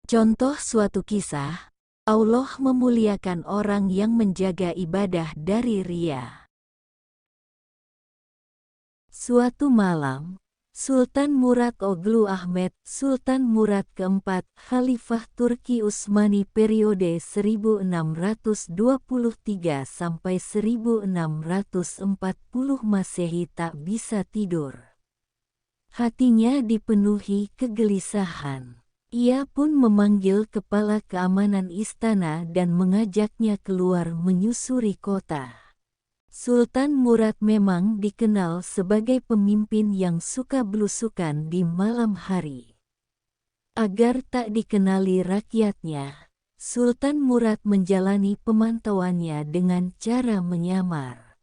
Contoh suatu kisah, Allah memuliakan orang yang menjaga ibadah dari riya. Suatu malam, Sultan Murad Oglu Ahmed, Sultan Murad keempat, Khalifah Turki Utsmani periode 1623 sampai 1640 Masehi tak bisa tidur. Hatinya dipenuhi kegelisahan. Ia pun memanggil kepala keamanan istana dan mengajaknya keluar menyusuri kota. Sultan Murad memang dikenal sebagai pemimpin yang suka belusukan di malam hari. Agar tak dikenali rakyatnya, Sultan Murad menjalani pemantauannya dengan cara menyamar.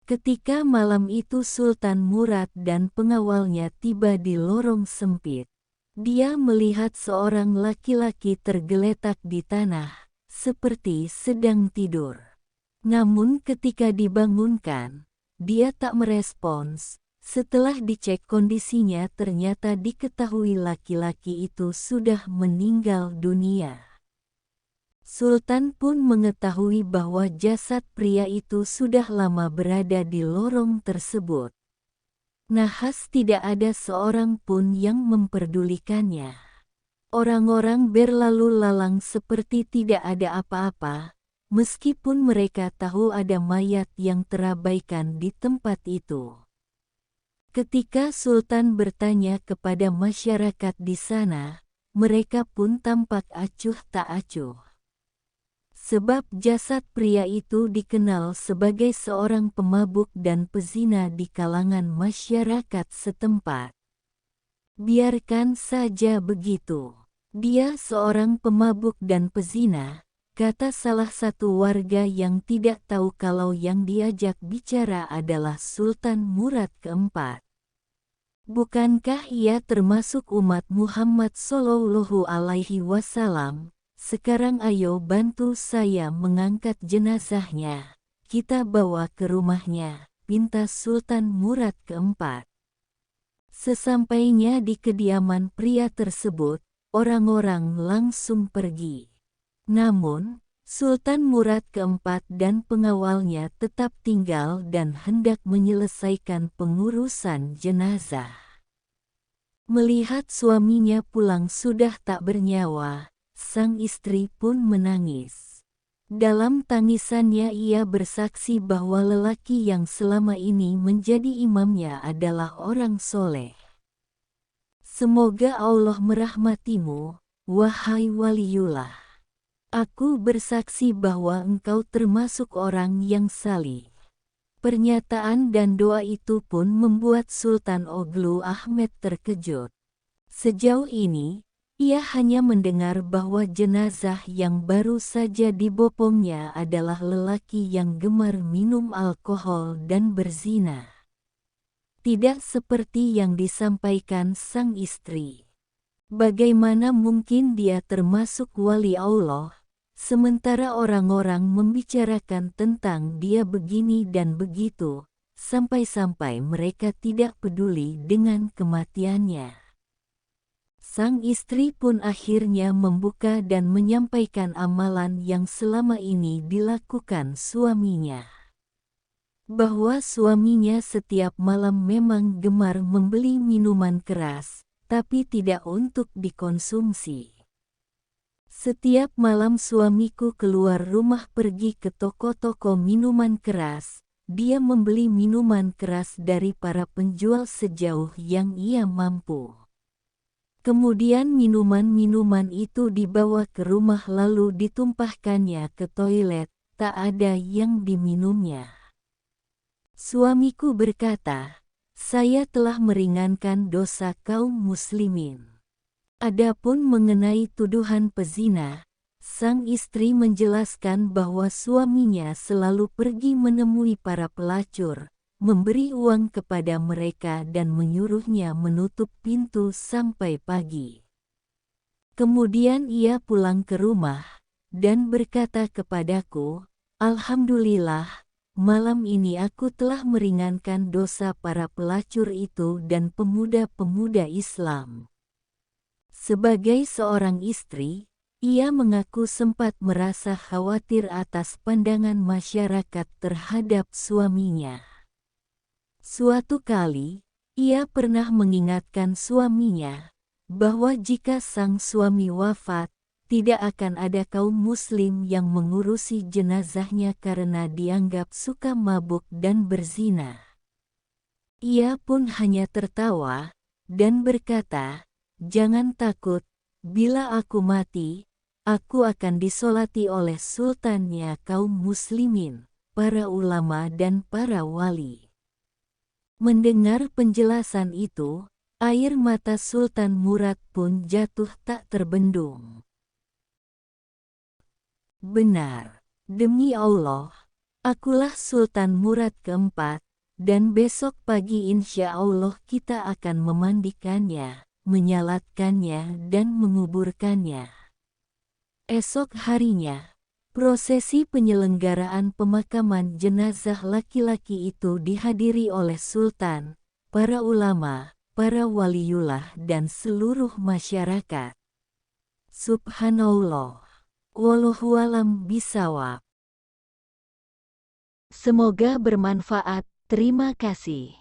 Ketika malam itu Sultan Murad dan pengawalnya tiba di lorong sempit. Dia melihat seorang laki-laki tergeletak di tanah, seperti sedang tidur. Namun ketika dibangunkan, dia tak merespons. Setelah dicek kondisinya ternyata diketahui laki-laki itu sudah meninggal dunia. Sultan pun mengetahui bahwa jasad pria itu sudah lama berada di lorong tersebut. Nahas tidak ada seorang pun yang memperdulikannya. Orang-orang berlalu lalang seperti tidak ada apa-apa, meskipun mereka tahu ada mayat yang terabaikan di tempat itu. Ketika Sultan bertanya kepada masyarakat di sana, mereka pun tampak acuh tak acuh. Sebab jasad pria itu dikenal sebagai seorang pemabuk dan pezina di kalangan masyarakat setempat. Biarkan saja begitu. Dia seorang pemabuk dan pezina, kata salah satu warga yang tidak tahu kalau yang diajak bicara adalah Sultan Murad keempat. Bukankah ia termasuk umat Muhammad Shallallahu Alaihi Wasallam? Sekarang ayo bantu saya mengangkat jenazahnya. Kita bawa ke rumahnya, pinta Sultan Murad keempat. Sesampainya di kediaman pria tersebut, orang-orang langsung pergi. Namun, Sultan Murad keempat dan pengawalnya tetap tinggal dan hendak menyelesaikan pengurusan jenazah. Melihat suaminya pulang sudah tak bernyawa, sang istri pun menangis. Dalam tangisannya ia bersaksi bahwa lelaki yang selama ini menjadi imamnya adalah orang soleh. Semoga Allah merahmatimu, wahai waliullah. Aku bersaksi bahwa engkau termasuk orang yang salih. Pernyataan dan doa itu pun membuat Sultan Oglu Ahmed terkejut. Sejauh ini, ia hanya mendengar bahwa jenazah yang baru saja dibopongnya adalah lelaki yang gemar minum alkohol dan berzina. Tidak seperti yang disampaikan sang istri. Bagaimana mungkin dia termasuk wali Allah, sementara orang-orang membicarakan tentang dia begini dan begitu, sampai-sampai mereka tidak peduli dengan kematiannya. Sang istri pun akhirnya membuka dan menyampaikan amalan yang selama ini dilakukan suaminya. Bahwa suaminya setiap malam memang gemar membeli minuman keras, tapi tidak untuk dikonsumsi. Setiap malam suamiku keluar rumah pergi ke toko-toko minuman keras, dia membeli minuman keras dari para penjual sejauh yang ia mampu. Kemudian minuman-minuman itu dibawa ke rumah lalu ditumpahkannya ke toilet, tak ada yang diminumnya. Suamiku berkata, saya telah meringankan dosa kaum muslimin. Adapun mengenai tuduhan pezina, sang istri menjelaskan bahwa suaminya selalu pergi menemui para pelacur, memberi uang kepada mereka dan menyuruhnya menutup pintu sampai pagi. Kemudian ia pulang ke rumah, dan berkata kepadaku, Alhamdulillah, malam ini aku telah meringankan dosa para pelacur itu dan pemuda-pemuda Islam. Sebagai seorang istri, ia mengaku sempat merasa khawatir atas pandangan masyarakat terhadap suaminya. Suatu kali, ia pernah mengingatkan suaminya bahwa jika sang suami wafat, tidak akan ada kaum muslim yang mengurusi jenazahnya karena dianggap suka mabuk dan berzina. Ia pun hanya tertawa dan berkata, "Jangan takut, bila aku mati, aku akan disolati oleh sultannya kaum muslimin, para ulama dan para wali." Mendengar penjelasan itu, air mata Sultan Murad pun jatuh tak terbendung. Benar, demi Allah, akulah Sultan Murad keempat, dan besok pagi insya Allah kita akan memandikannya, menyalatkannya dan menguburkannya. Esok harinya, prosesi penyelenggaraan pemakaman jenazah laki-laki itu dihadiri oleh Sultan, para ulama, para waliullah dan seluruh masyarakat. Subhanallah. Wallahualam bisawab. Semoga bermanfaat. Terima kasih.